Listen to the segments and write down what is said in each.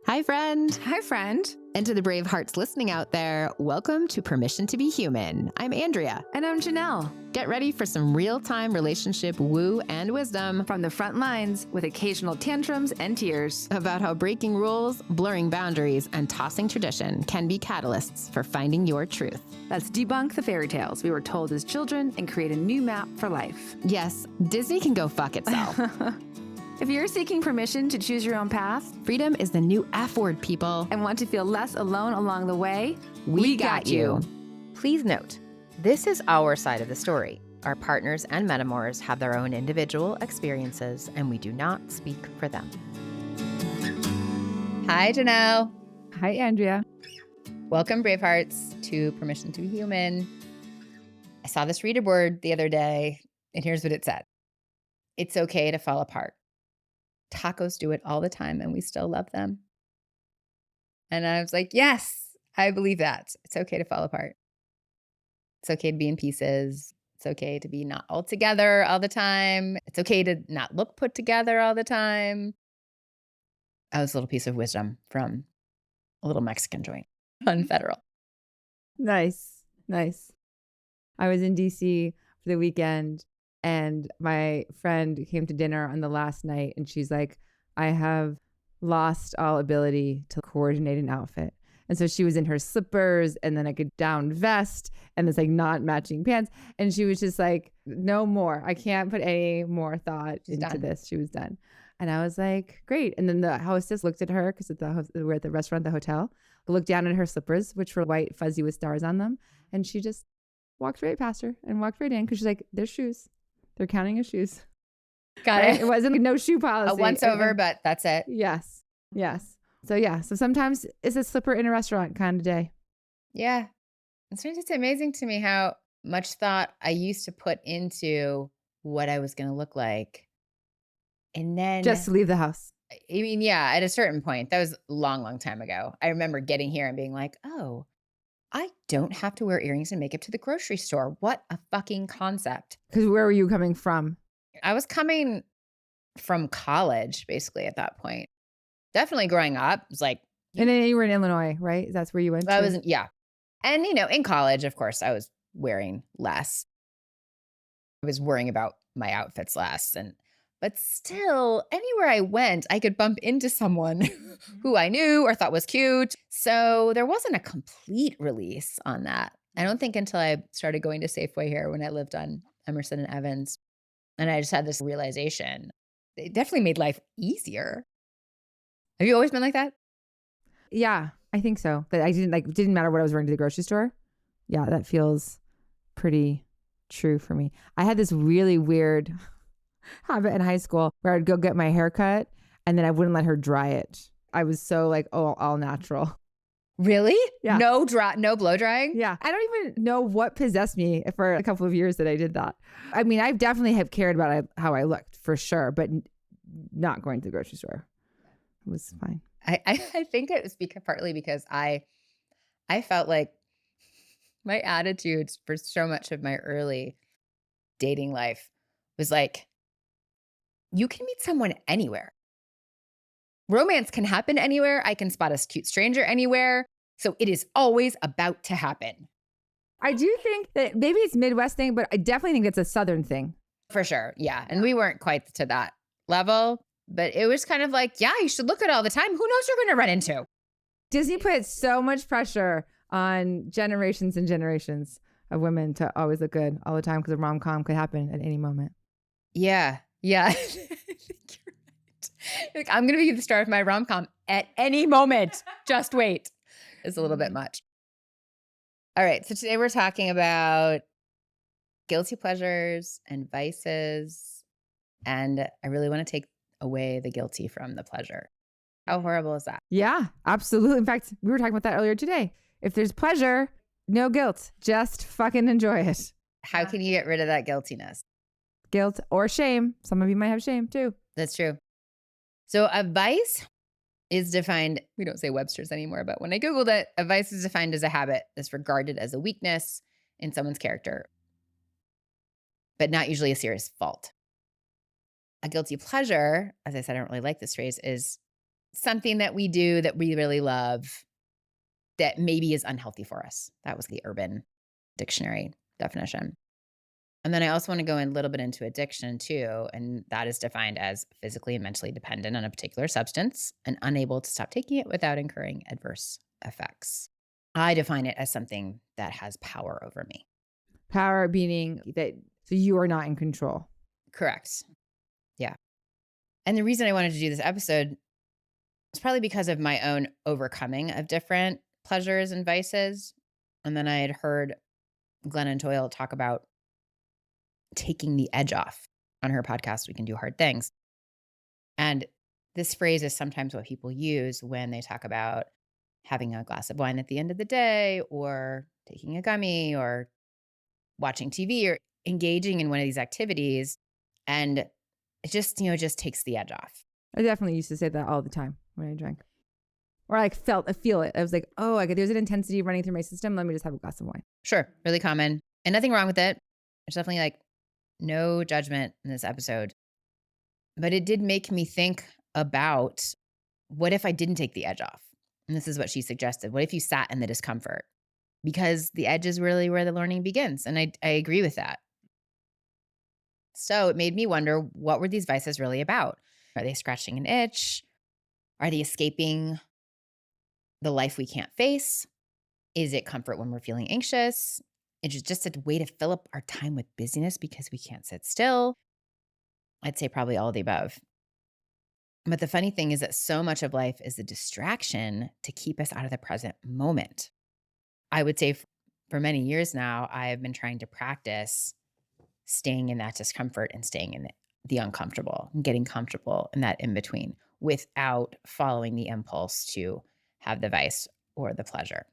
Hi, friend. Hi, friend. And to the brave hearts listening out there, welcome to Permission to be Human. I'm Andrea. And I'm Janelle. Get ready for some real-time relationship woo and wisdom From the front lines with occasional tantrums and tears. about how breaking rules, blurring boundaries, and tossing tradition can be catalysts for finding your truth. Let's debunk the fairy tales we were told as children and create a new map for life. Yes, Disney can go fuck itself. If you're seeking permission to choose your own path Freedom is the new F word, people. and want to feel less alone along the way, We got you. Please note, this is our side of the story. Our partners and metamors have their own individual experiences, and we do not speak for them. Hi, Janelle. Hi, Andrea. Welcome, Bravehearts, to Permission to be Human. I saw this reader board the other day, and here's what it said. It's okay to fall apart. Tacos do it all the time, and we still love them. And I was like, yes, I believe that. It's okay to fall apart. It's okay to be in pieces. It's okay to be not all together all the time. It's okay to not look put together all the time. That was a little piece of wisdom from a little Mexican joint on Federal. Nice. I was in DC for the weekend and my friend came to dinner on the last night and she's like, I have lost all ability to coordinate an outfit. And so she was in her slippers and then like a down vest and this like not matching pants. And she was just like, no more. I can't put any more thought into this. She was done. And I was like, great. And then the hostess looked at her because we're at the restaurant, the hotel, looked down at her slippers, which were white, fuzzy with stars on them. And she just walked right past her and walked right in because she's like, there's shoes. They're counting as shoes. Got Right? it. It wasn't like no shoe policy. A once over, but that's it. Yes. So sometimes it's a slipper in a restaurant kind of day. Yeah. It's just amazing to me how much thought I used to put into what I was going to look like. And then Just to leave the house. at a certain point, that was a long, long time ago. I remember getting here and being like, oh, I don't have to wear earrings and makeup to the grocery store. What a fucking concept. Because where were you coming from? I was coming from college, basically, at that point. Definitely growing up, it was like, And then you were in Illinois, right? That's where you went I to? wasn't, yeah. And, in college, of course, I was wearing less. I was worrying about my outfits less. But still, anywhere I went, I could bump into someone who I knew or thought was cute. So there wasn't a complete release on that. I don't think until I started going to Safeway here when I lived on Emerson and Evans. And I just had this realization. It definitely made life easier. Have you always been like that? Yeah, I think so. That I didn't matter what I was wearing to the grocery store. Yeah, that feels pretty true for me. I had this really weird habit in high school where I'd go get my hair cut and then I wouldn't let her dry it. I was so like, all natural. Really? Yeah. No blow drying? Yeah. I don't even know what possessed me for a couple of years that I did that. I mean, I definitely have cared about how I looked for sure, but not going to the grocery store. It was fine. I think it was partly because I felt like my attitudes for so much of my early dating life was like, you can meet someone anywhere. Romance can happen anywhere. I can spot a cute stranger anywhere. So it is always about to happen. I do think that maybe it's Midwest thing, but I definitely think it's a Southern thing. For sure. Yeah. And we weren't quite to that level, but it was kind of like, yeah, you should look at it all the time. Who knows you're going to run into? Disney put so much pressure on generations and generations of women to always look good all the time because a rom-com could happen at any moment. Yeah. I think you're right. Like, I'm going to be the star of my rom-com at any moment. Just wait. It's a little bit much. All right. So today we're talking about guilty pleasures and vices. And I really want to take away the guilty from the pleasure. How horrible is that? Yeah, absolutely. In fact, we were talking about that earlier today. If there's pleasure, no guilt. Just fucking enjoy it. How can you get rid of that guiltiness? Guilt or shame. Some of you might have shame too. That's true. So a vice is defined, we don't say Webster's anymore, but when I Googled it, a vice is defined as a habit that's regarded as a weakness in someone's character, but not usually a serious fault. A guilty pleasure, as I said, I don't really like this phrase, is something that we do that we really love that maybe is unhealthy for us. That was the Urban Dictionary definition. And then I also want to go in a little bit into addiction too. And that is defined as physically and mentally dependent on a particular substance and unable to stop taking it without incurring adverse effects. I define it as something that has power over me. Power meaning that so you are not in control. Correct. Yeah. And the reason I wanted to do this episode is probably because of my own overcoming of different pleasures and vices. And then I had heard Glennon Doyle talk about taking the edge off on her podcast, We Can Do Hard Things. And this phrase is sometimes what people use when they talk about having a glass of wine at the end of the day or taking a gummy or watching TV or engaging in one of these activities. And it just, just takes the edge off. I definitely used to say that all the time when I drank. Or I feel it. I was like, oh, there's an intensity running through my system. Let me just have a glass of wine. Sure. Really common. And nothing wrong with it. There's definitely like no judgment in this episode. But it did make me think about what if I didn't take the edge off? And this is what she suggested. What if you sat in the discomfort? Because the edge is really where the learning begins. And I agree with that. So it made me wonder, what were these vices really about? Are they scratching an itch? Are they escaping the life we can't face? Is it comfort when we're feeling anxious? It's just a way to fill up our time with busyness because we can't sit still. I'd say probably all of the above. But the funny thing is that so much of life is a distraction to keep us out of the present moment. I would say for many years now, I have been trying to practice staying in that discomfort and staying in the uncomfortable and getting comfortable in that in between without following the impulse to have the vice or the pleasure.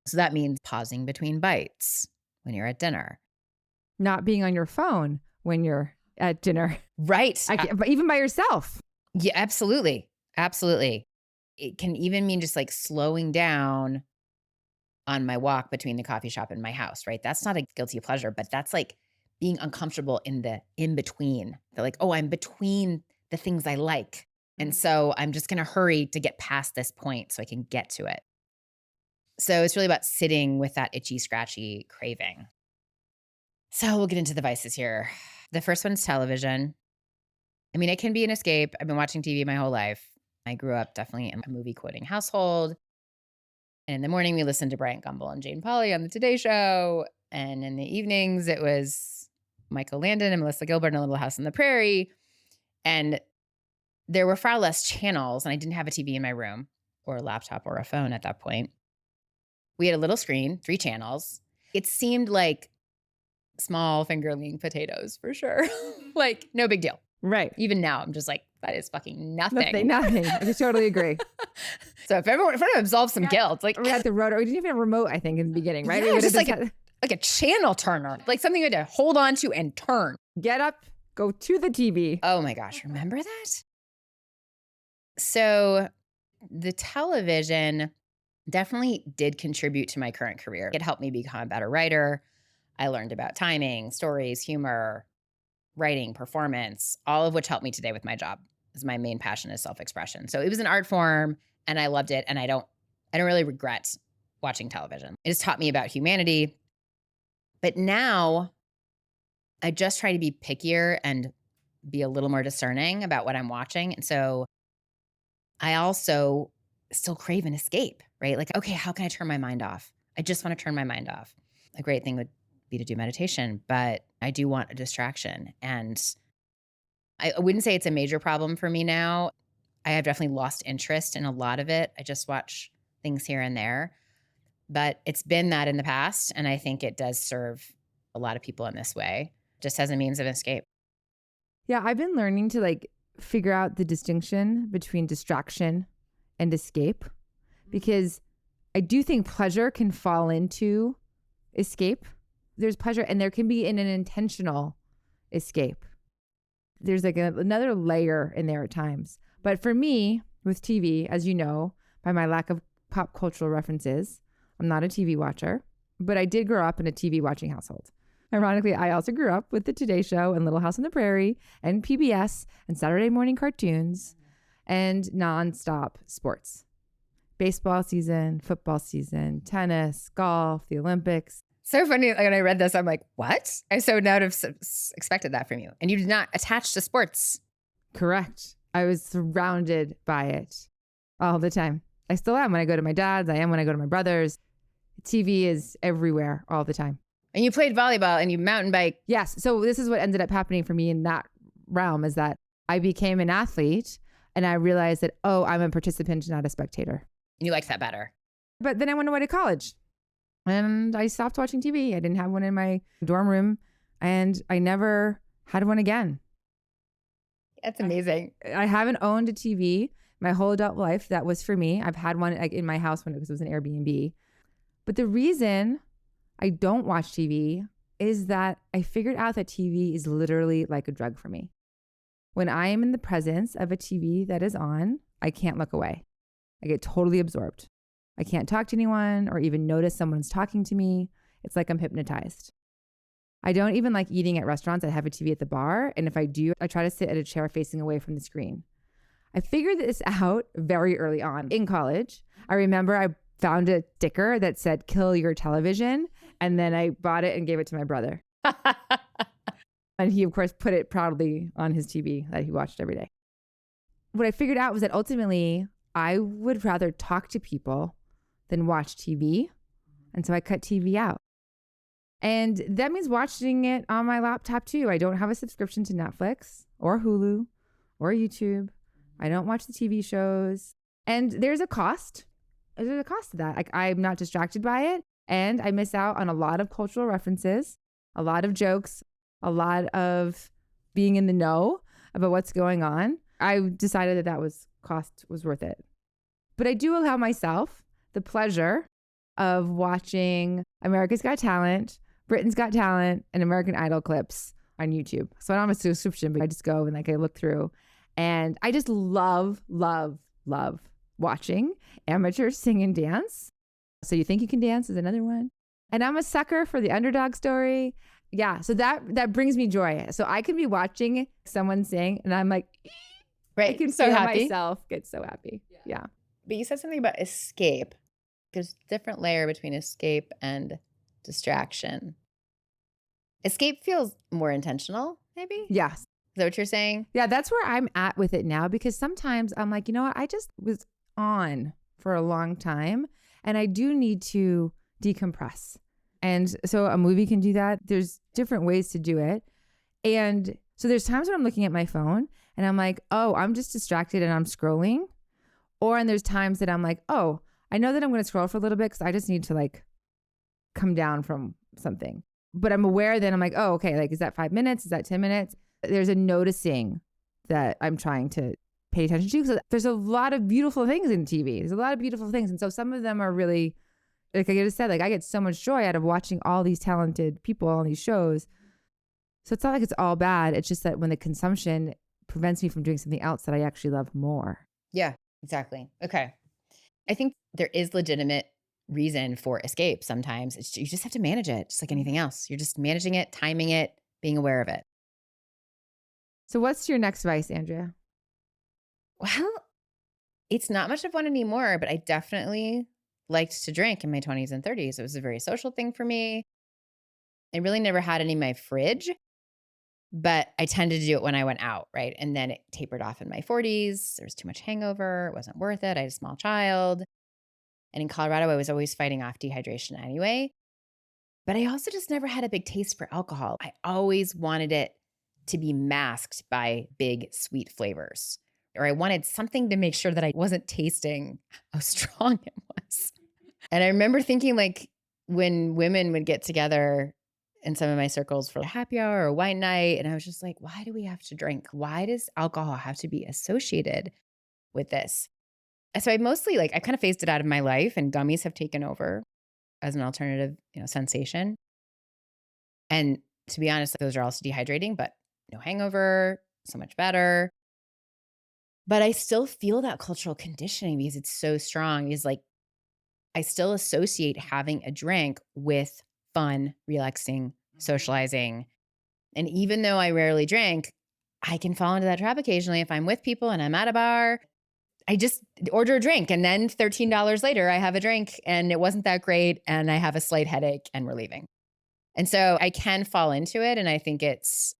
So that means pausing between bites when you're at dinner. Not being on your phone when you're at dinner. Right. But even by yourself. Yeah, absolutely. Absolutely. It can even mean just like slowing down on my walk between the coffee shop and my house, right? That's not a guilty pleasure, but that's like being uncomfortable in the in-between. They're like, oh, I'm between the things I like. And so I'm just going to hurry to get past this point so I can get to it. So it's really about sitting with that itchy, scratchy craving. So we'll get into the vices here. The first one's television. I mean, it can be an escape. I've been watching TV my whole life. I grew up definitely in a movie quoting household. And in the morning, we listened to Bryant Gumbel and Jane Pauley on the Today Show. And in the evenings, it was Michael Landon and Melissa Gilbert in A Little House on the Prairie. And there were far less channels, and I didn't have a TV in my room or a laptop or a phone at that point. We had a little screen, 3 channels. It seemed like small fingerling potatoes for sure. Like, no big deal. Right. Even now, I'm just like, that is fucking nothing. Nothing. I just totally agree. So if everyone absolves some guilt, like we had the rotor. We didn't even have a remote, I think, in the beginning, right? Yeah, it was just like a channel turner, like something you had to hold on to and turn. Get up, go to the TV. Oh my gosh, remember that? So the television definitely did contribute to my current career. It helped me become a better writer. I learned about timing, stories, humor, writing, performance, all of which helped me today with my job. Because my main passion is self-expression. So it was an art form and I loved it. And I don't really regret watching television. It has taught me about humanity. But now I just try to be pickier and be a little more discerning about what I'm watching. And so I also still crave an escape, right? Like, okay, how can I turn my mind off? I just want to turn my mind off. A great thing would be to do meditation, but I do want a distraction. And I wouldn't say it's a major problem for me now. I have definitely lost interest in a lot of it. I just watch things here and there, but it's been that in the past. And I think it does serve a lot of people in this way, just as a means of escape. Yeah, I've been learning to like figure out the distinction between distraction and escape, because I do think pleasure can fall into escape. There's pleasure and there can be an intentional escape. There's like another layer in there at times. But for me, with TV, as you know, by my lack of pop cultural references, I'm not a TV watcher, but I did grow up in a TV watching household. Ironically, I also grew up with the Today Show and Little House on the Prairie and PBS and Saturday morning cartoons. and nonstop sports. Baseball season, football season, tennis, golf, the Olympics. So funny. Like, when I read this, I'm like, what? I so not have expected that from you. And you did not attach to sports. Correct. I was surrounded by it all the time. I still am when I go to my dad's. I am when I go to my brother's. TV is everywhere all the time. And you played volleyball and you mountain bike. Yes. So this is what ended up happening for me in that realm, is that I became an athlete and I realized that, oh, I'm a participant, not a spectator. And you liked that better. But then I went away to college and I stopped watching TV. I didn't have one in my dorm room and I never had one again. That's amazing. I haven't owned a TV my whole adult life. That was for me. I've had one like in my house because it was an Airbnb. But the reason I don't watch TV is that I figured out that TV is literally like a drug for me. When I am in the presence of a TV that is on, I can't look away. I get totally absorbed. I can't talk to anyone or even notice someone's talking to me. It's like I'm hypnotized. I don't even like eating at restaurants that have a TV at the bar. And if I do, I try to sit at a chair facing away from the screen. I figured this out very early on in college. I remember I found a sticker that said, "Kill your television." And then I bought it and gave it to my brother. And he, of course, put it proudly on his TV that he watched every day. What I figured out was that ultimately I would rather talk to people than watch TV. And so I cut TV out. And that means watching it on my laptop too. I don't have a subscription to Netflix or Hulu or YouTube. I don't watch the TV shows. And there's a cost. There's a cost to that. Like, I'm not distracted by it. And I miss out on a lot of cultural references, a lot of jokes, a lot of being in the know about what's going on. I decided that cost was worth it. But I do allow myself the pleasure of watching America's Got Talent, Britain's Got Talent, and American Idol clips on YouTube. So I don't have a subscription, but I just go and like I look through. And I just love watching amateurs sing and dance. So You Think You Can Dance is another one. And I'm a sucker for the underdog story. Yeah, so that brings me joy. So I can be watching someone sing and I'm like, right. I can so feel happy. myself get so happy. Yeah. But you said something about escape. There's a different layer between escape and distraction. Escape feels more intentional, maybe? Yes. Is that what you're saying? Yeah, that's where I'm at with it now, because sometimes I'm like, you know what? I just was on for a long time and I do need to decompress. And so a movie can do that. There's different ways to do it. And so there's times when I'm looking at my phone and I'm like, oh, I'm just distracted and I'm scrolling. And there's times that I'm like, oh, I know that I'm going to scroll for a little bit because I just need to like come down from something. But I'm aware that I'm like, oh, okay, like, is that 5 minutes? Is that 10 minutes? There's a noticing that I'm trying to pay attention to. So there's a lot of beautiful things in TV. There's a lot of beautiful things. And so some of them are really, like I just said, like I get so much joy out of watching all these talented people on these shows. So it's not like it's all bad. It's just that when the consumption prevents me from doing something else that I actually love more. Yeah, exactly. Okay. I think there is legitimate reason for escape sometimes. You just have to manage it, just like anything else. You're just managing it, timing it, being aware of it. So what's your next vice, Andrea? Well, it's not much of one anymore, but I definitely liked to drink in my 20s and 30s. It was a very social thing for me. I really never had any in my fridge, but I tended to do it when I went out, right? And then it tapered off in my 40s. There was too much hangover. It wasn't worth it. I had a small child. And in Colorado, I was always fighting off dehydration anyway. But I also just never had a big taste for alcohol. I always wanted it to be masked by big sweet flavors. Or I wanted something to make sure that I wasn't tasting how strong it was. And I remember thinking, like, when women would get together in some of my circles for happy hour or white night, and I was just like, why do we have to drink? Why does alcohol have to be associated with this? So I mostly, like, I kind of phased it out of my life, and gummies have taken over as an alternative, sensation. And to be honest, those are also dehydrating, but no hangover, so much better. But I still feel that cultural conditioning because it's so strong. Is like, I still associate having a drink with fun, relaxing, socializing. And even though I rarely drink, I can fall into that trap occasionally if I'm with people and I'm at a bar I just order a drink. And then $13 later, I have a drink and it wasn't that great. And I have a slight headache and we're leaving. And so I can fall into it. And I think it's,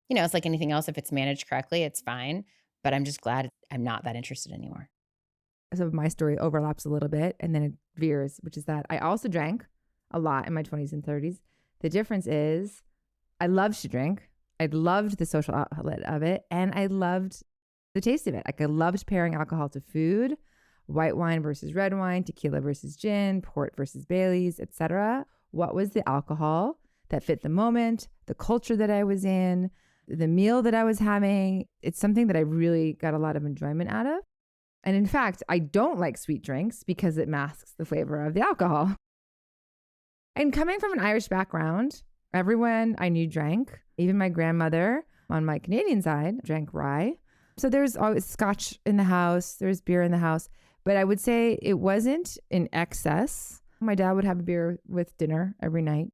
it's like anything else. If it's managed correctly, it's fine. But I'm just glad I'm not that interested anymore. So my story overlaps a little bit and then it veers, which is that I also drank a lot in my 20s and 30s. The difference is I loved to drink. I loved the social outlet of it. And I loved the taste of it. Like I loved pairing alcohol to food, white wine versus red wine, tequila versus gin, port versus Baileys, etc. What was the alcohol that fit the moment, the culture that I was in, the meal that I was having? It's something that I really got a lot of enjoyment out of. And in fact, I don't like sweet drinks because it masks the flavor of the alcohol. And coming from an Irish background, everyone I knew drank. Even my grandmother on my Canadian side drank rye. So there's always scotch in the house. There's beer in the house. But I would say it wasn't in excess. My dad would have a beer with dinner every night.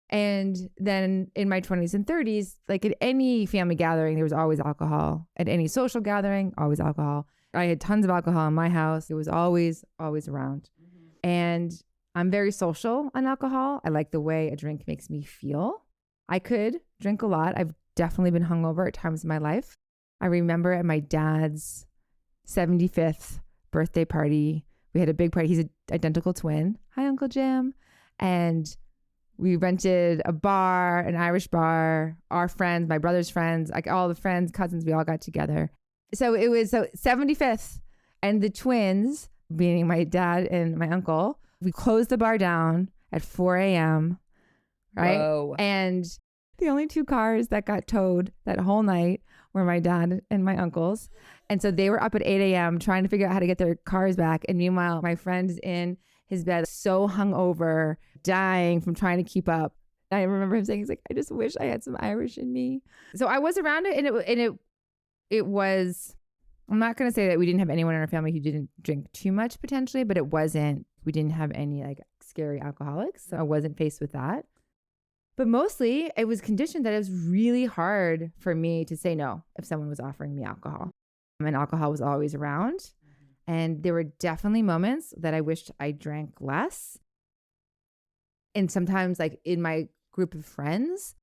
And then in my 20s and 30s, like at any family gathering, there was always alcohol. At any social gathering, always alcohol. I had tons of alcohol in my house. It was always around. And I'm very social on alcohol. I like the way a drink makes me feel. I could drink a lot. I've definitely been hungover at times in my life. I remember at my dad's 75th birthday party, we had a big party. He's an identical twin. Hi, Uncle Jim. And we rented a bar, an Irish bar, our friends, my brother's friends, like all the friends, cousins, we all got together. So it was 75th and the twins, meaning my dad and my uncle, we closed the bar down at 4 a.m. Right. Whoa. And the only two cars that got towed that whole night were my dad and my uncle's. And so they were up at 8 a.m. trying to figure out how to get their cars back. And meanwhile, my friend is in his bed, so hungover, dying from trying to keep up. I remember him saying, he's like, I just wish I had some Irish in me. So I was around it, and it was, I'm not going to say that we didn't have anyone in our family who didn't drink too much potentially, but it wasn't, we didn't have any like scary alcoholics. So I wasn't faced with that. But mostly it was conditioned that it was really hard for me to say no if someone was offering me alcohol. And alcohol was always around. And there were definitely moments that I wished I drank less. And sometimes like in my group of friends,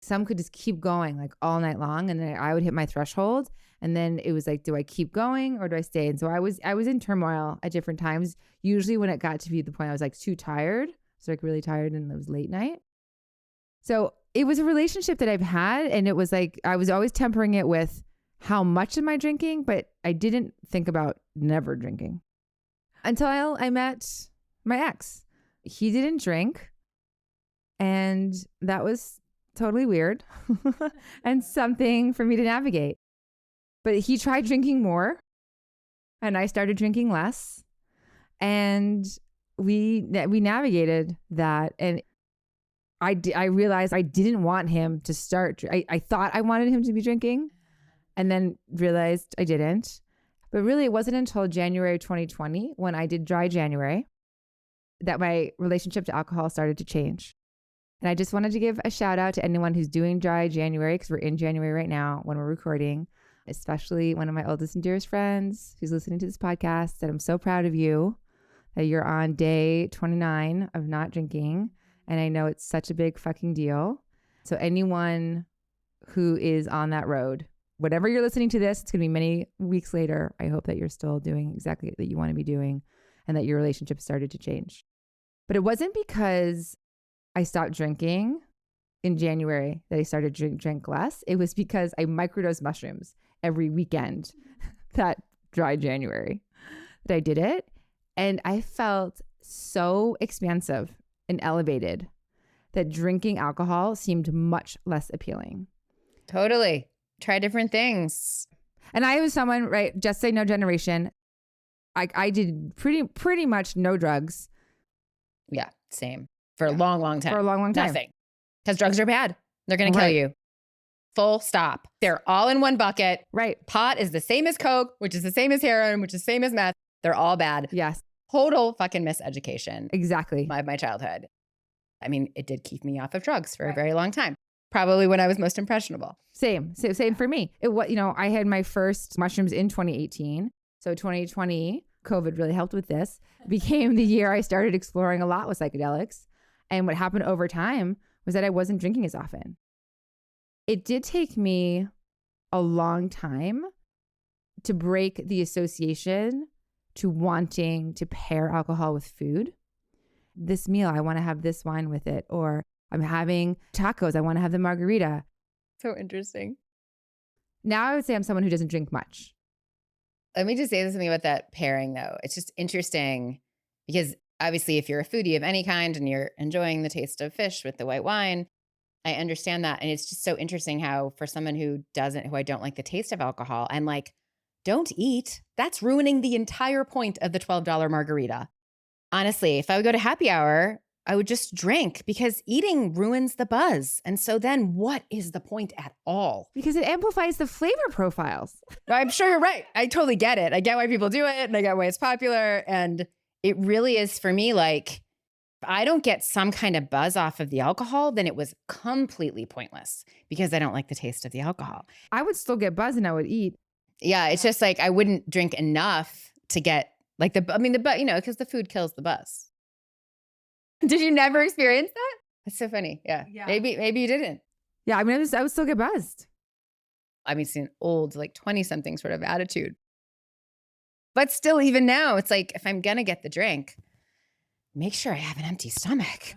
some could just keep going like all night long. And then I would hit my threshold. And then it was like, do I keep going or do I stay? And so I was in turmoil at different times. Usually when it got to be the point I was like too tired. So like really tired and it was late night. So it was a relationship that I've had. And it was like, I was always tempering it with how much am I drinking? But I didn't think about never drinking until I met my ex. He didn't drink. And that was totally weird and something for me to navigate. But he tried drinking more and I started drinking less. And we navigated that. And I realized I didn't want him to start. I thought I wanted him to be drinking and then realized I didn't. But really, it wasn't until January 2020 when I did dry January that my relationship to alcohol started to change. And I just wanted to give a shout out to anyone who's doing dry January, because we're in January right now when we're recording, especially one of my oldest and dearest friends who's listening to this podcast, that I'm so proud of you, that you're on day 29 of not drinking. And I know it's such a big fucking deal. So anyone who is on that road, whatever you're listening to this, it's going to be many weeks later. I hope that you're still doing exactly what you want to be doing and that your relationship started to change. But it wasn't because I stopped drinking in January that I started to drink less. It was because I microdosed mushrooms every weekend that dry January that I did it. And I felt so expansive and elevated that drinking alcohol seemed much less appealing. Totally. Try different things. And I was someone, right, just say no generation. I did pretty much no drugs. Yeah, same. For a long, long time. For a long, long time. Nothing. Because drugs are bad. They're going to kill you. Full stop. They're all in one bucket. Right. Pot is the same as Coke, which is the same as heroin, which is the same as meth. They're all bad. Yes. Total fucking miseducation. Exactly. Of my childhood. I mean, it did keep me off of drugs for a very long time. Probably when I was most impressionable. Same for me. It was, I had my first mushrooms in 2018. So 2020, COVID really helped with this, became the year I started exploring a lot with psychedelics. And what happened over time was that I wasn't drinking as often. It did take me a long time to break the association to wanting to pair alcohol with food. This meal, I want to have this wine with it, or I'm having tacos, I want to have the margarita. So interesting. Now I would say I'm someone who doesn't drink much. Let me just say something about that pairing, though. It's just interesting because obviously, if you're a foodie of any kind and you're enjoying the taste of fish with the white wine, I understand that. And it's just so interesting how, for someone who I don't like the taste of alcohol, and like, don't eat, that's ruining the entire point of the $12 margarita. Honestly, if I would go to happy hour, I would just drink because eating ruins the buzz. And so then what is the point at all? Because it amplifies the flavor profiles. I'm sure you're right. I totally get it. I get why people do it and I get why it's popular. And it really is for me, like, if I don't get some kind of buzz off of the alcohol, then it was completely pointless because I don't like the taste of the alcohol. I would still get buzzed and I would eat. Yeah, it's just like I wouldn't drink enough to get like because the food kills the buzz. Did you never experience that? That's so funny. Yeah. Maybe you didn't. Yeah, I mean, I would still get buzzed. I mean, it's an old, like 20-something sort of attitude. But still, even now, it's like, if I'm going to get the drink, make sure I have an empty stomach.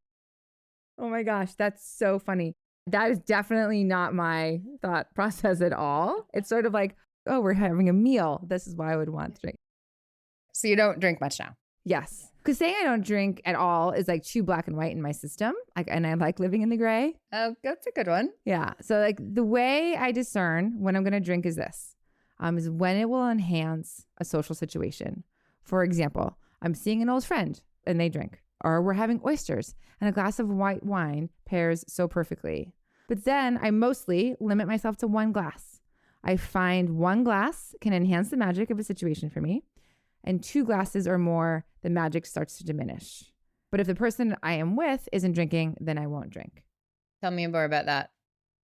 Oh my gosh, that's so funny. That is definitely not my thought process at all. It's sort of like, oh, we're having a meal. This is why I would want to drink. So you don't drink much now? Yes. Because saying I don't drink at all is like too black and white in my system. And I like living in the gray. Oh, that's a good one. Yeah. So like the way I discern when I'm going to drink is this, is when it will enhance a social situation. For example, I'm seeing an old friend and they drink, or we're having oysters and a glass of white wine pairs so perfectly. But then I mostly limit myself to one glass. I find one glass can enhance the magic of a situation for me, and 2 glasses or more, the magic starts to diminish. But if the person I am with isn't drinking, then I won't drink. Tell me more about that.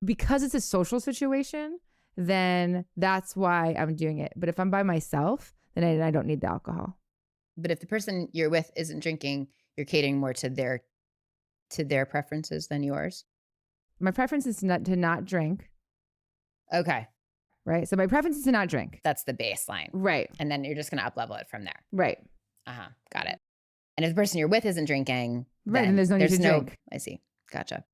Because it's a social situation, then that's why I'm doing it. But if I'm by myself, then I don't need the alcohol. But if the person you're with isn't drinking, you're catering more to their preferences than yours? My preference is to not drink. Okay. Right? So my preference is to not drink. That's the baseline. Right. And then you're just going to up-level it from there. Right. Uh-huh. Got it. And if the person you're with isn't drinking, right, and there's no need to drink. I see. Gotcha.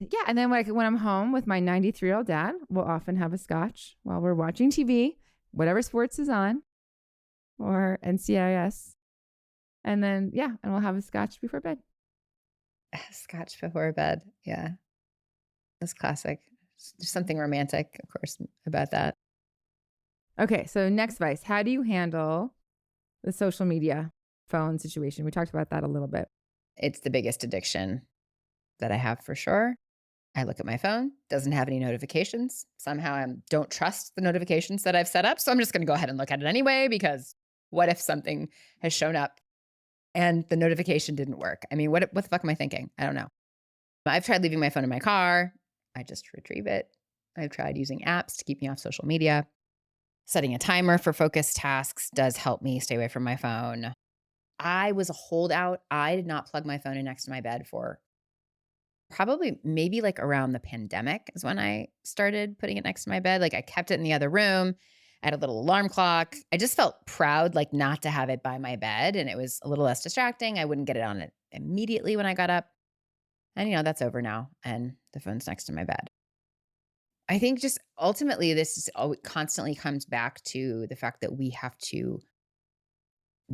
Yeah, and then when I'm home with my 93-year-old dad, we'll often have a scotch while we're watching TV, whatever sports is on, or NCIS. And then, and we'll have a scotch before bed. Scotch before bed. Yeah. That's classic. There's something romantic, of course, about that. Okay, so next vice. How do you handle the social media phone situation? We talked about that a little bit. It's the biggest addiction that I have for sure. I look at my phone, doesn't have any notifications. Somehow I don't trust the notifications that I've set up. So I'm just going to go ahead and look at it anyway, because what if something has shown up and the notification didn't work? I mean, what the fuck am I thinking? I don't know. I've tried leaving my phone in my car. I just retrieve it. I've tried using apps to keep me off social media. Setting a timer for focused tasks does help me stay away from my phone. I was a holdout. I did not plug my phone in next to my bed for probably maybe like around the pandemic is when I started putting it next to my bed. Like I kept it in the other room. I had a little alarm clock. I just felt proud, like not to have it by my bed. And it was a little less distracting. I wouldn't get it on it immediately when I got up. And, that's over now. And the phone's next to my bed. I think just ultimately constantly comes back to the fact that we have to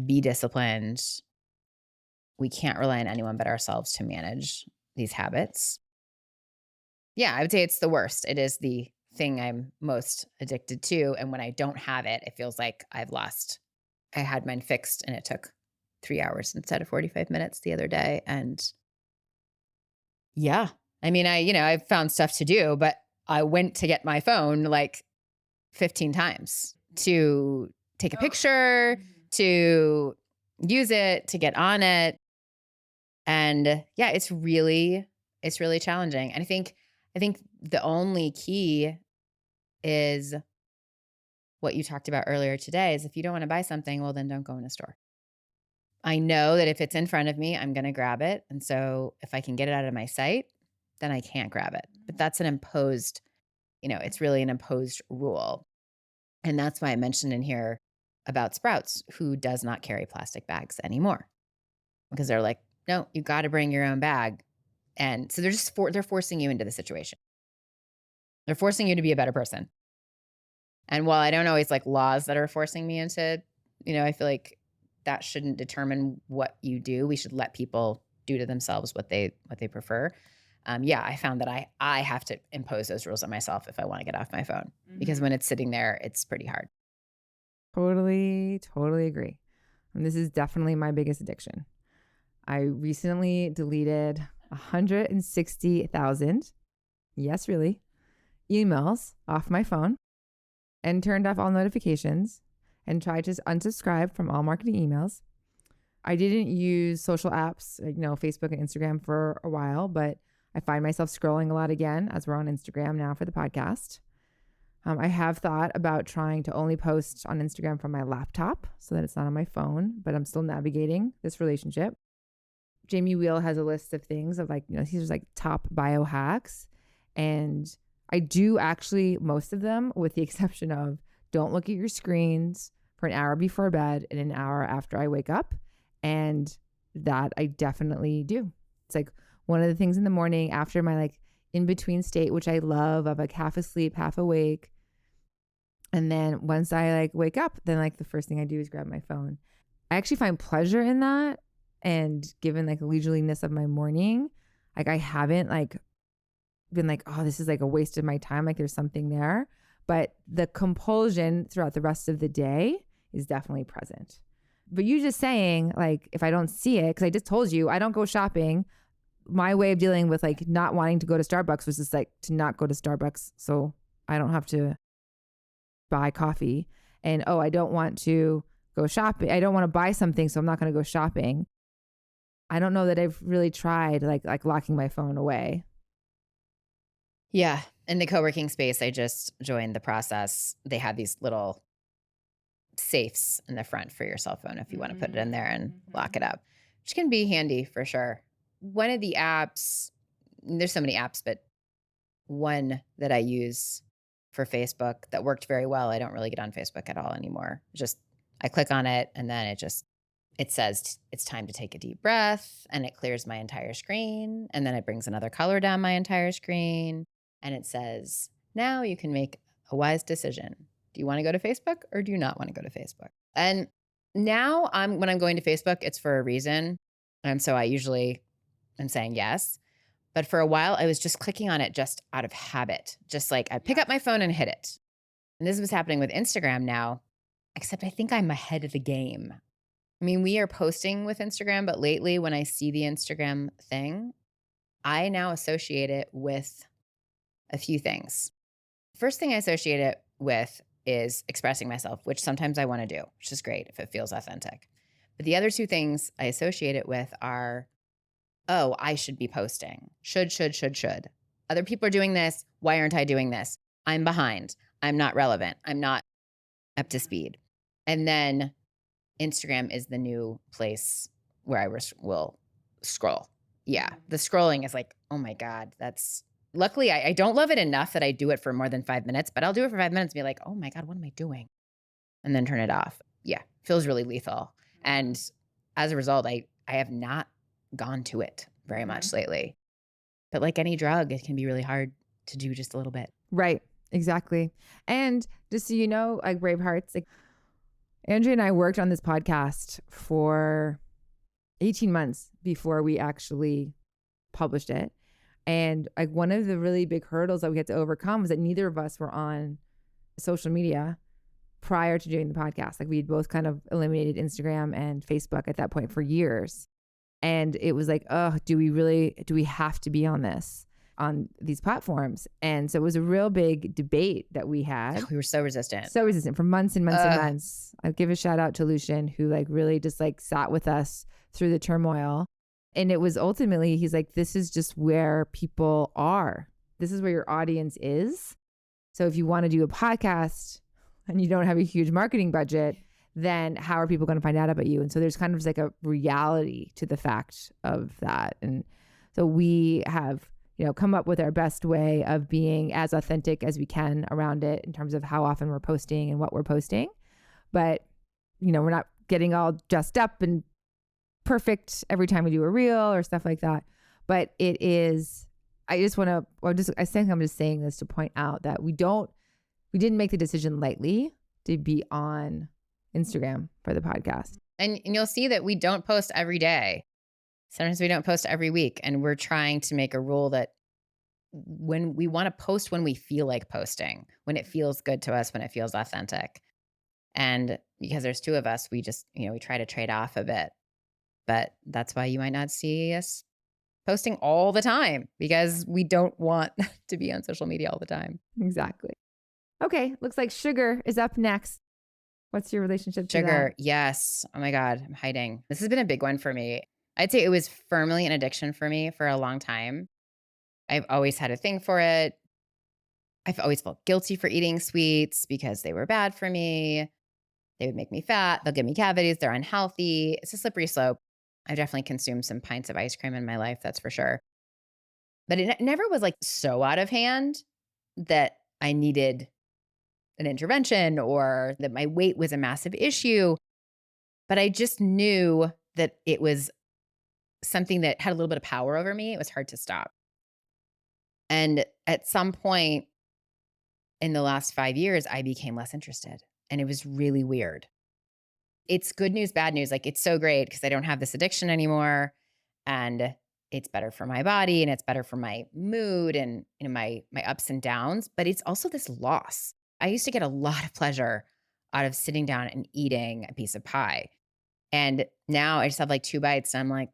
be disciplined. We can't rely on anyone but ourselves to manage these habits. Yeah, I would say it's the worst. It is the thing I'm most addicted to. And when I don't have it, it feels like I've lost. I had mine fixed and it took 3 hours instead of 45 minutes the other day. And yeah, I mean, I've found stuff to do, but I went to get my phone like 15 times to take a picture, to use it, to get on it. And yeah, it's really challenging. And I think the only key is what you talked about earlier today is if you don't want to buy something, well, then don't go in a store. I know that if it's in front of me, I'm going to grab it. And so if I can get it out of my sight, then I can't grab it. But that's an imposed, it's really an imposed rule. And that's why I mentioned in here about Sprouts, who does not carry plastic bags anymore, because they're like, no, you got to bring your own bag. And so they're forcing you into the situation. They're forcing you to be a better person. And while I don't always like laws that are forcing me into, I feel like that shouldn't determine what you do. We should let people do to themselves what they prefer. I found that I have to impose those rules on myself if I want to get off my phone, because when it's sitting there, it's pretty hard. Totally agree. And this is definitely my biggest addiction. I recently deleted 160,000, yes, really, emails off my phone and turned off all notifications and tried to unsubscribe from all marketing emails. I didn't use social apps, like, Facebook and Instagram for a while, but I find myself scrolling a lot again as we're on Instagram now for the podcast. I have thought about trying to only post on Instagram from my laptop so that it's not on my phone, but I'm still navigating this relationship. Jamie Wheel has a list of things of these are like top biohacks. And I do actually most of them, with the exception of don't look at your screens for an hour before bed and an hour after I wake up. And that I definitely do. It's like one of the things in the morning after my in between state, which I love, of half asleep, half awake. And then once I wake up, then the first thing I do is grab my phone. I actually find pleasure in that. And given the leisureliness of my morning, I haven't been oh, this is a waste of my time. There's something there. But the compulsion throughout the rest of the day is definitely present. But you just saying if I don't see it, because I just told you I don't go shopping. My way of dealing with not wanting to go to Starbucks was just to not go to Starbucks, so I don't have to buy coffee. And I don't want to go shopping. I don't want to buy something, so I'm not going to go shopping. I don't know that I've really tried locking my phone away. Yeah. In the co-working space, I just joined the process. They have these little safes in the front for your cell phone if you want to put it in there and lock it up, which can be handy for sure. One of the apps, there's so many apps, but one that I use for Facebook that worked very well. I don't really get on Facebook at all anymore. Just I click on it and then it says it's time to take a deep breath, and it clears my entire screen. And then it brings another color down my entire screen. And it says, now you can make a wise decision. Do you want to go to Facebook or do you not want to go to Facebook? And now when I'm going to Facebook, it's for a reason. And so I usually am saying yes. But for a while, I was just clicking on it just out of habit. Just I'd pick up my phone and hit it. And this is what's happening with Instagram now, except I think I'm ahead of the game. I mean, we are posting with Instagram, but lately when I see the Instagram thing, I now associate it with a few things. First thing I associate it with is expressing myself, which sometimes I want to do, which is great if it feels authentic. But the other two things I associate it with are, oh, I should be posting. Should. Other people are doing this. Why aren't I doing this? I'm behind. I'm not relevant. I'm not up to speed. And then Instagram is the new place where I will scroll. Yeah. The scrolling is oh my God, luckily I don't love it enough that I do it for more than 5 minutes, but I'll do it for 5 minutes and be like, oh my God, what am I doing? And then turn it off. Yeah. Feels really lethal. And as a result, I have not gone to it very much lately. But like any drug, it can be really hard to do just a little bit. Right. Exactly. And just so you know, Bravehearts, Andrea and I worked on this podcast for 18 months before we actually published it. And one of the really big hurdles that we had to overcome was that neither of us were on social media prior to doing the podcast. We had both kind of eliminated Instagram and Facebook at that point for years. And it was do we have to be on these platforms? And so it was a real big debate that we had. We were so resistant For months and months and months. I give a shout out to Lucian, who really just sat with us through the turmoil. And it was ultimately, he's this is just where people are. This is where your audience is. So if you want to do a podcast, and you don't have a huge marketing budget, then how are people going to find out about you? And so there's kind of like a reality to the fact of that. And so we have, come up with our best way of being as authentic as we can around it in terms of how often we're posting and what we're posting. But, we're not getting all dressed up and perfect every time we do a reel or stuff like that. But it is, I think I'm just saying this to point out that we didn't make the decision lightly to be on Instagram for the podcast. And you'll see that we don't post every day. Sometimes we don't post every week. And we're trying to make a rule that when we want to post when we feel like posting, when it feels good to us, when it feels authentic. And because there's two of us, we just, we try to trade off a bit. But that's why you might not see us posting all the time, because we don't want to be on social media all the time. Exactly. Okay. Looks like sugar is up next. What's your relationship to Sugar? that? Yes. Oh my God. I'm hiding. This has been a big one for me. I'd say it was firmly an addiction for me for a long time. I've always had a thing for it. I've always felt guilty for eating sweets because they were bad for me. They would make me fat. They'll give me cavities. They're unhealthy. It's a slippery slope. I definitely consumed some pints of ice cream in my life. That's for sure. But it never was like so out of hand that I needed an intervention or that my weight was a massive issue. But I just knew that it was something that had a little bit of power over me. It was hard to stop. And at some point in the last 5 years, I became less interested. And it was really weird. It's good news, bad news. Like, it's so great because I don't have this addiction anymore. And it's better for my body and it's better for my mood and my ups and downs. But it's also this loss. I used to get a lot of pleasure out of sitting down and eating a piece of pie. And now I just have like 2 bites and I'm like,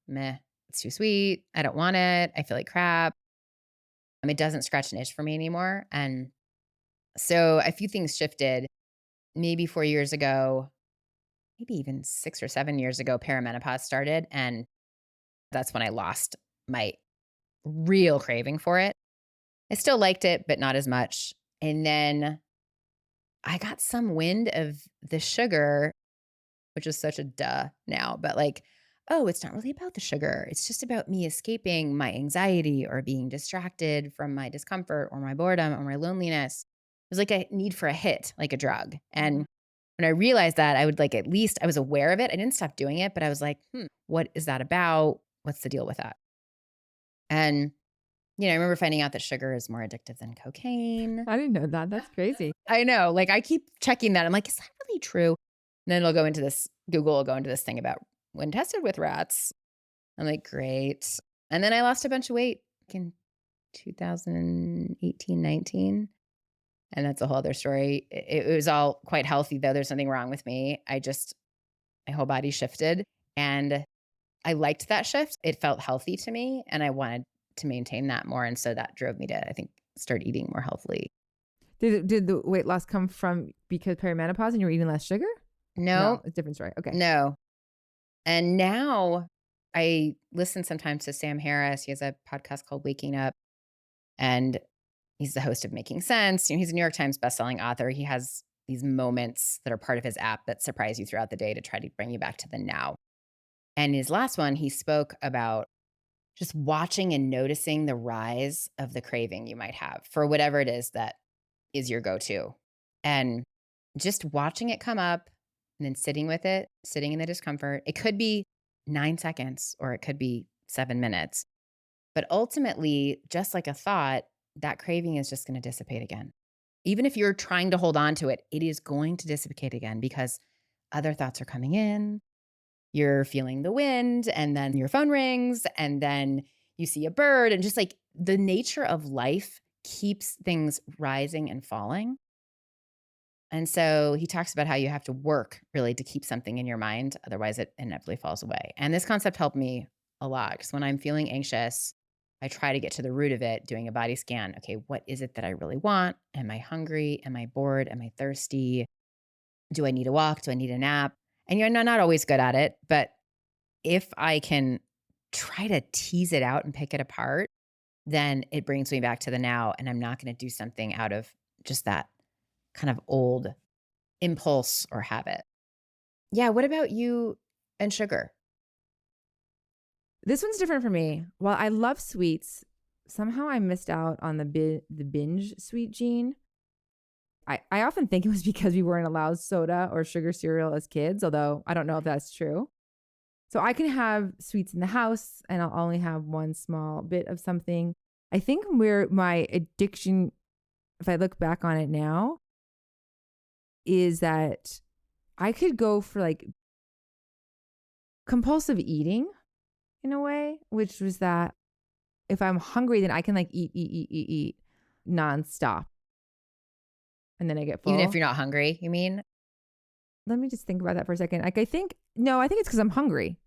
meh, it's too sweet. I don't want it. I feel like crap. It doesn't scratch an itch for me anymore. And so a few things shifted. Maybe 4 years ago, maybe even 6 or 7 years ago, perimenopause started. And that's when I lost my real craving for it. I still liked it, but not as much. And then I got some wind of the sugar, which is such a duh now, but like, oh, it's not really about the sugar. It's just about me escaping my anxiety or being distracted from my discomfort or my boredom or my loneliness. It was like a need for a hit, like a drug. And when I realized that, I would like, at least I was aware of it. I didn't stop doing it, but I was like, what is that about? What's the deal with that? And, I remember finding out that sugar is more addictive than cocaine. I didn't know that. That's crazy. I know. Like, I keep checking that. I'm like, is that really true? And then Google will go into this thing about when tested with rats. I'm like, great. And then I lost a bunch of weight in 2018, 19. And that's a whole other story. It was all quite healthy, though. There's nothing wrong with me. My whole body shifted. And I liked that shift. It felt healthy to me. And I wanted to maintain that more. And so that drove me to, I think, start eating more healthily. Did the weight loss come from because perimenopause and you were eating less sugar? No, it's a different story. Okay. No. And now I listen sometimes to Sam Harris. He has a podcast called Waking Up. And he's the host of Making Sense. He's a New York Times bestselling author. He has these moments that are part of his app that surprise you throughout the day to try to bring you back to the now. And his last one, he spoke about just watching and noticing the rise of the craving you might have for whatever it is that is your go-to. And just watching it come up and then sitting with it, sitting in the discomfort. It could be 9 seconds or it could be 7 minutes. But ultimately, just like a thought, that craving is just going to dissipate again. Even if you're trying to hold on to it, it is going to dissipate again because other thoughts are coming in. You're feeling the wind and then your phone rings and then you see a bird, and just like the nature of life keeps things rising and falling. And so he talks about how you have to work really to keep something in your mind. Otherwise, it inevitably falls away. And this concept helped me a lot because when I'm feeling anxious, I try to get to the root of it, doing a body scan. Okay, what is it that I really want? Am I hungry? Am I bored? Am I thirsty? Do I need a walk? Do I need a nap? And you're not always good at it, but if I can try to tease it out and pick it apart, then it brings me back to the now, and I'm not going to do something out of just that kind of old impulse or habit. Yeah. What about you and sugar? This one's different for me. While I love sweets, somehow I missed out on the binge sweet gene. I often think it was because we weren't allowed soda or sugar cereal as kids, although I don't know if that's true. So I can have sweets in the house and I'll only have one small bit of something. I think where my addiction, if I look back on it now, is that I could go for like compulsive eating in a way, which was that if I'm hungry, then I can like eat nonstop. And then I get full. Even if you're not hungry, you mean? Let me just think about that for a second. Like I think it's because I'm hungry.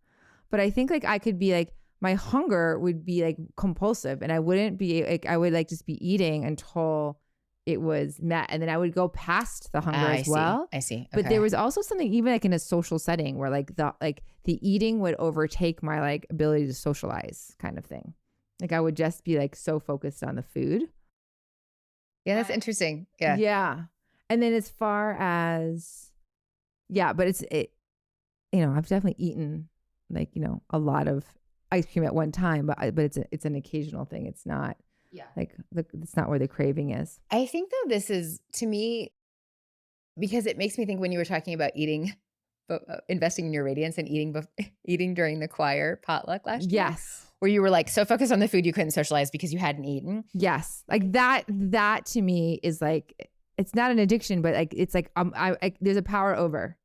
But I think like I could be like, my hunger would be like compulsive and I wouldn't be like, I would like just be eating until it was met. And then I would go past the hunger as well. I see. Okay. But there was also something even like in a social setting where like the eating would overtake my like ability to socialize kind of thing. Like I would just be like so focused on the food. Yeah, that's interesting. Yeah. Yeah. And then as far as, but I've definitely eaten like, a lot of ice cream at one time, but it's an occasional thing. It's not like it's not where the craving is. I think though this is to me, because it makes me think when you were talking about eating, investing in your radiance and eating during the choir potluck last year. Yes. Where you were like so focused on the food you couldn't socialize because you hadn't eaten. Yes. Like that to me is like, it's not an addiction, but like, it's like, there's a power over.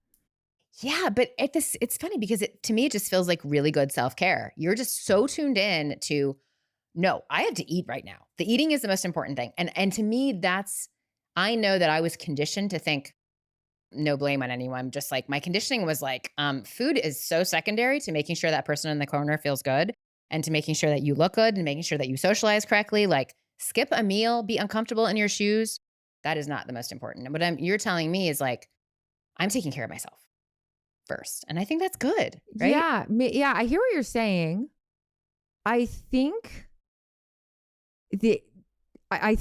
Yeah. But it's funny because to me, it just feels like really good self-care. You're just so tuned in to, no, I have to eat right now. The eating is the most important thing. And to me, I know that I was conditioned to think, no blame on anyone. Just like my conditioning was like, food is so secondary to making sure that person in the corner feels good. And to making sure that you look good and making sure that you socialize correctly, like skip a meal, be uncomfortable in your shoes. That is not the most important. And what you're telling me is like, I'm taking care of myself first. And I think that's good, right? Yeah. I hear what you're saying. I think I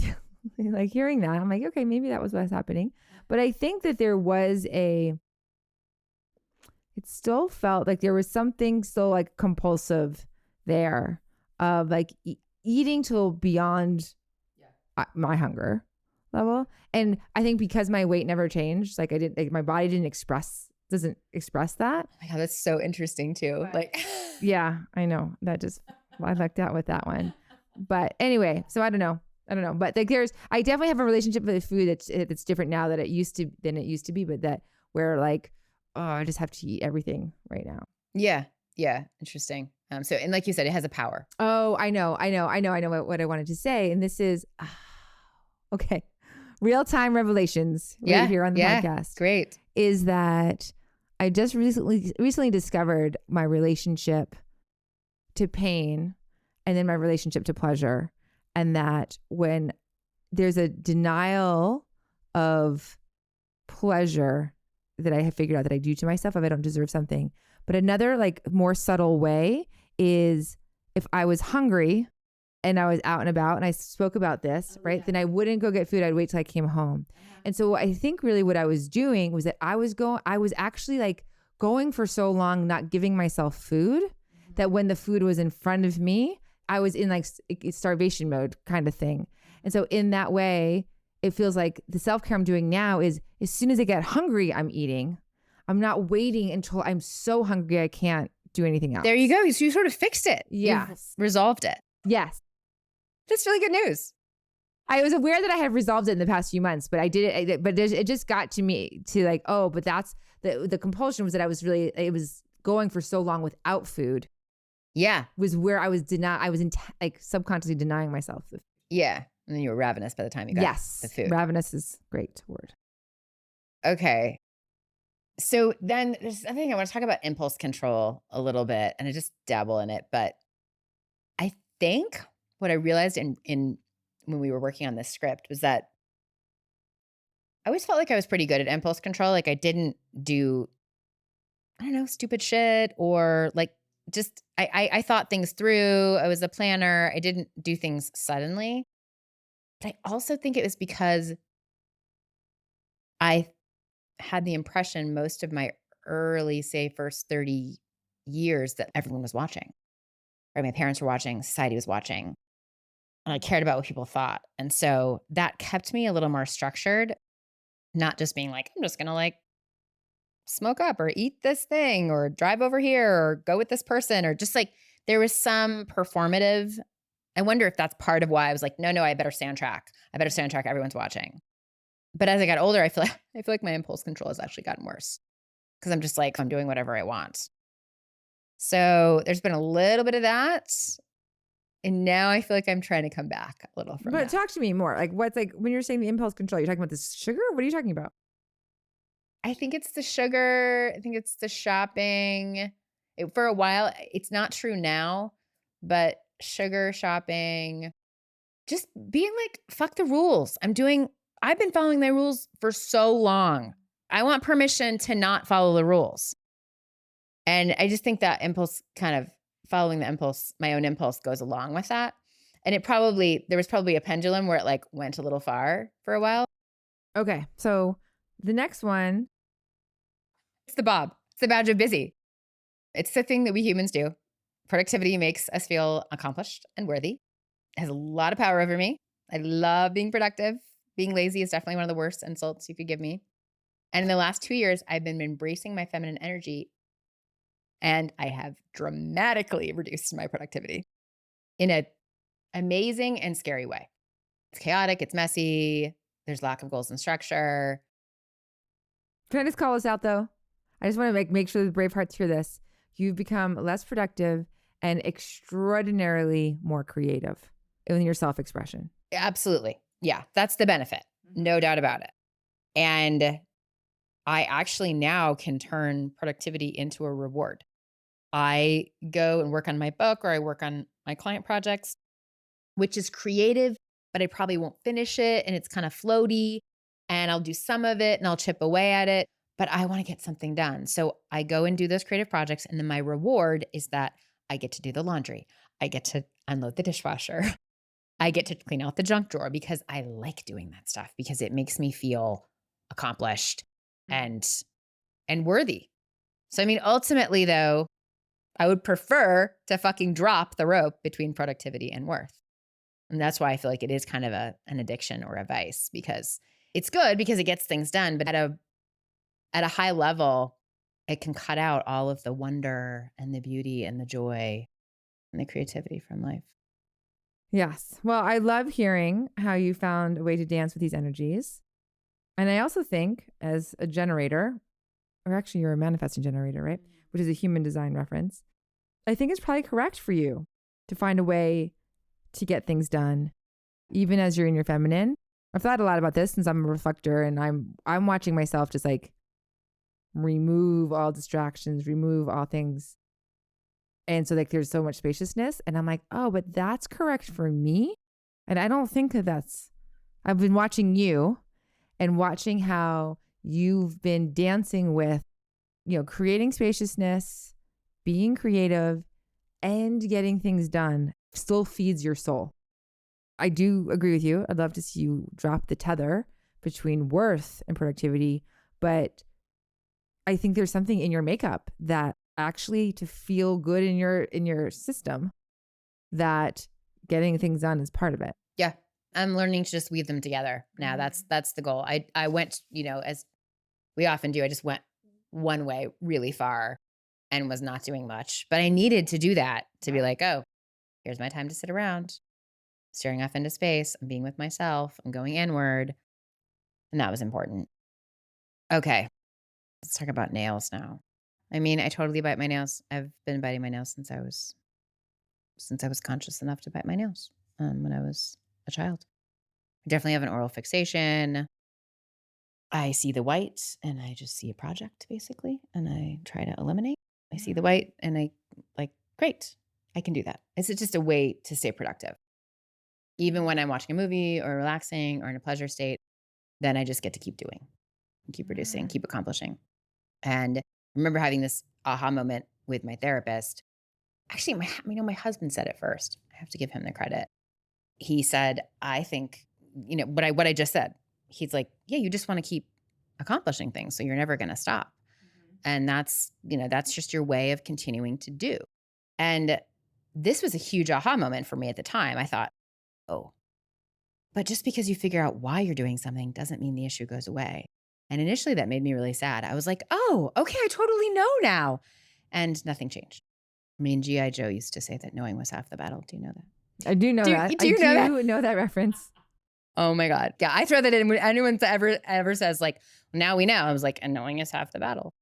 like hearing that. I'm like, okay, maybe that was what's happening. But I think that there was it still felt like there was something so like compulsive there of like eating till beyond my hunger level. And I think because my weight never changed, like my body doesn't express that. Oh my God, that's so interesting too. Like, yeah, I know I lucked out with that one. But anyway, so I don't know. But like I definitely have a relationship with food that's different now than it used to be, but that where like, oh, I just have to eat everything right now. Yeah. Interesting. So, and like you said, it has a power. Oh, I know what I wanted to say. And this is, okay. Real-time revelations right here on the podcast. Great. Is that I just recently discovered my relationship to pain and then my relationship to pleasure. And that when there's a denial of pleasure that I have figured out that I do to myself if I don't deserve something. But another like more subtle way is if I was hungry and I was out and about and I spoke about this, right? Then I wouldn't go get food. I'd wait till I came home. And so I think really what I was doing was that I was actually like going for so long, not giving myself food that when the food was in front of me, I was in like starvation mode kind of thing. And so in that way, it feels like the self-care I'm doing now is as soon as I get hungry, I'm eating. I'm not waiting until I'm so hungry I can't do anything else. There you go. So you sort of fixed it. Yes. You've resolved it. Yes. That's really good news. I was aware that I had resolved it in the past few months, but I did it. But it just got to me to like, oh, but that's the compulsion was that it was going for so long without food. Yeah. Was where I was like subconsciously denying myself. Yeah. And then you were ravenous by the time you got the food. Ravenous is a great word. Okay. So then there's something I want to talk about impulse control a little bit, and I just dabble in it. But I think what I realized in when we were working on this script was that I always felt like I was pretty good at impulse control. Like I didn't do, I don't know, stupid shit or like just I thought things through. I was a planner. I didn't do things suddenly. But I also think it was because I had the impression most of my early, say, first 30 years that everyone was watching, right? My parents were watching, society was watching, and I cared about what people thought. And so that kept me a little more structured, not just being like, I'm just going to like smoke up or eat this thing or drive over here or go with this person or just like there was some performative. I wonder if that's part of why I was like, no, I better stay on track. I better stay on track. Everyone's watching. But as I got older, I feel like my impulse control has actually gotten worse because I'm just like, I'm doing whatever I want. So there's been a little bit of that. And now I feel like I'm trying to come back a little from But that. talk to me more. Like, what's like when you're saying the impulse control, you're talking about this sugar? What are you talking about? I think it's the sugar. I think it's the shopping. For a while, it's not true now, but sugar shopping, just being like, fuck the rules. I've been following my rules for so long. I want permission to not follow the rules. And I just think that impulse kind of following the impulse, my own impulse goes along with that. And there was probably a pendulum where it like went a little far for a while. Okay. So the next one. It's the bob. It's the badge of busy. It's the thing that we humans do. Productivity makes us feel accomplished and worthy. It has a lot of power over me. I love being productive. Being lazy is definitely one of the worst insults you could give me. And in the last 2 years, I've been embracing my feminine energy and I have dramatically reduced my productivity in an amazing and scary way. It's chaotic. It's messy. There's lack of goals and structure. Can I just call us out though? I just want to make sure the brave hearts hear this. You've become less productive and extraordinarily more creative in your self-expression. Absolutely. Yeah, that's the benefit. No doubt about it. And I actually now can turn productivity into a reward. I go and work on my book or I work on my client projects, which is creative, but I probably won't finish it. And it's kind of floaty and I'll do some of it and I'll chip away at it, but I want to get something done. So I go and do those creative projects. And then my reward is that I get to do the laundry. I get to unload the dishwasher. I get to clean out the junk drawer because I like doing that stuff because it makes me feel accomplished and worthy. So I mean, ultimately though, I would prefer to fucking drop the rope between productivity and worth. And that's why I feel like it is kind of an addiction or a vice because it's good because it gets things done, but at a high level, it can cut out all of the wonder and the beauty and the joy and the creativity from life. Yes. Well, I love hearing how you found a way to dance with these energies. And I also think as a generator, or actually you're a manifesting generator, right? Which is a human design reference. I think it's probably correct for you to find a way to get things done, even as you're in your feminine. I've thought a lot about this since I'm a reflector and I'm watching myself just like remove all distractions, remove all things. And so like there's so much spaciousness and I'm like, oh, but that's correct for me. And I don't think I've been watching you and watching how you've been dancing with, creating spaciousness, being creative and getting things done still feeds your soul. I do agree with you. I'd love to see you drop the tether between worth and productivity, but I think there's something in your makeup that actually to feel good in your system that getting things done is part of it. Yeah. I'm learning to just weave them together now. That's the goal. I went, as we often do, I just went one way really far and was not doing much. But I needed to do that to be like, oh, here's my time to sit around, staring off into space. I'm being with myself. I'm going inward. And that was important. Okay. Let's talk about nails now. I mean, I totally bite my nails. I've been biting my nails since I was conscious enough to bite my nails when I was a child. I definitely have an oral fixation. I see the white and I just see a project basically, and I try to eliminate. I see the white and I like, great, I can do that. It's just a way to stay productive. Even when I'm watching a movie or relaxing or in a pleasure state, then I just get to keep doing, keep producing, keep accomplishing. And I remember having this aha moment with my therapist. Actually, my husband said it first. I have to give him the credit. He said, I think, what I just said. He's like, yeah, you just want to keep accomplishing things. So you're never going to stop. And that's just your way of continuing to do. And this was a huge aha moment for me at the time. I thought, oh, but just because you figure out why you're doing something doesn't mean the issue goes away. And initially that made me really sad. I was like, oh, okay, I totally know now. And nothing changed. I mean, G.I. Joe used to say that knowing was half the battle. Do you know that? I do know that. Do you know that? I do know that reference. Oh my God. Yeah, I throw that in when anyone ever says like, now we know. I was like, and knowing is half the battle.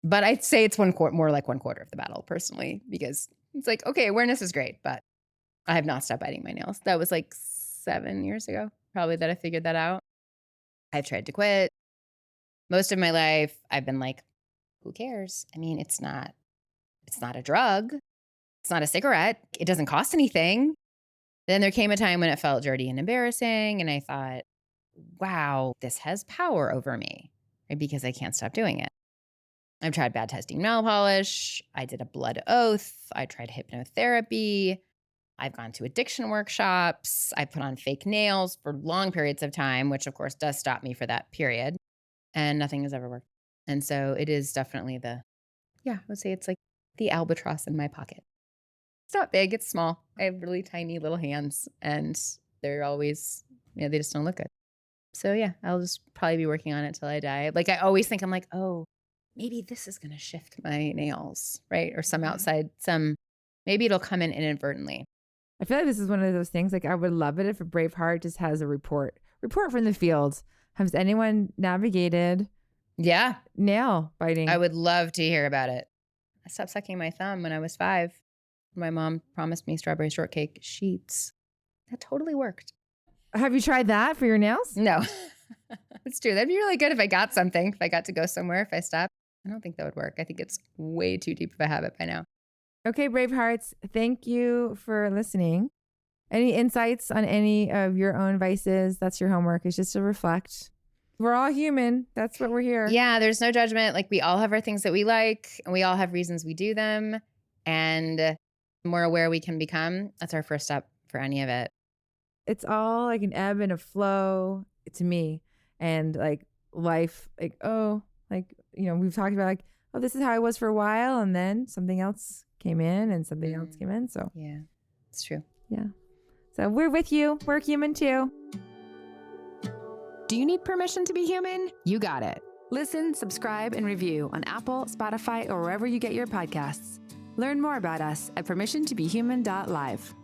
But I'd say it's more like 1/4 of the battle personally, because it's like, okay, awareness is great, but I have not stopped biting my nails. That was like 7 years ago, probably, that I figured that out. I've tried to quit. Most of my life, I've been like, who cares? I mean, it's not a drug. It's not a cigarette. It doesn't cost anything. Then there came a time when it felt dirty and embarrassing. And I thought, wow, this has power over me, right? Because I can't stop doing it. I've tried bad testing nail polish. I did a blood oath. I tried hypnotherapy. I've gone to addiction workshops. I put on fake nails for long periods of time, which of course does stop me for that period. And nothing has ever worked. And so it is definitely I would say it's like the albatross in my pocket. It's not big, it's small. I have really tiny little hands and they're always, they just don't look good. So yeah, I'll just probably be working on it till I die. Like I always think, I'm like, oh, maybe this is going to shift my nails, right? Or some outside, maybe it'll come in inadvertently. I feel like this is one of those things, like I would love it if a Braveheart just has a report from the field. Has anyone navigated nail biting? I would love to hear about it. I stopped sucking my thumb when I was 5. My mom promised me strawberry shortcake sheets. That totally worked. Have you tried that for your nails? No. It's true. That'd be really good if I got something, if I got to go somewhere, if I stopped. I don't think that would work. I think it's way too deep of a habit by now. Okay, Bravehearts, thank you for listening. Any insights on any of your own vices? That's your homework, is just to reflect. We're all human. That's what we're here. Yeah, there's no judgment. Like we all have our things that we like and we all have reasons we do them. And the more aware we can become, that's our first step for any of it. It's all like an ebb and a flow to me. And like life, like, we've talked about like, oh, this is how I was for a while. And then something else came in and something else came in. So yeah, it's true. Yeah. So we're with you. We're human too. Do you need permission to be human? You got it. Listen, subscribe, and review on Apple, Spotify, or wherever you get your podcasts. Learn more about us at permissiontobehuman.live.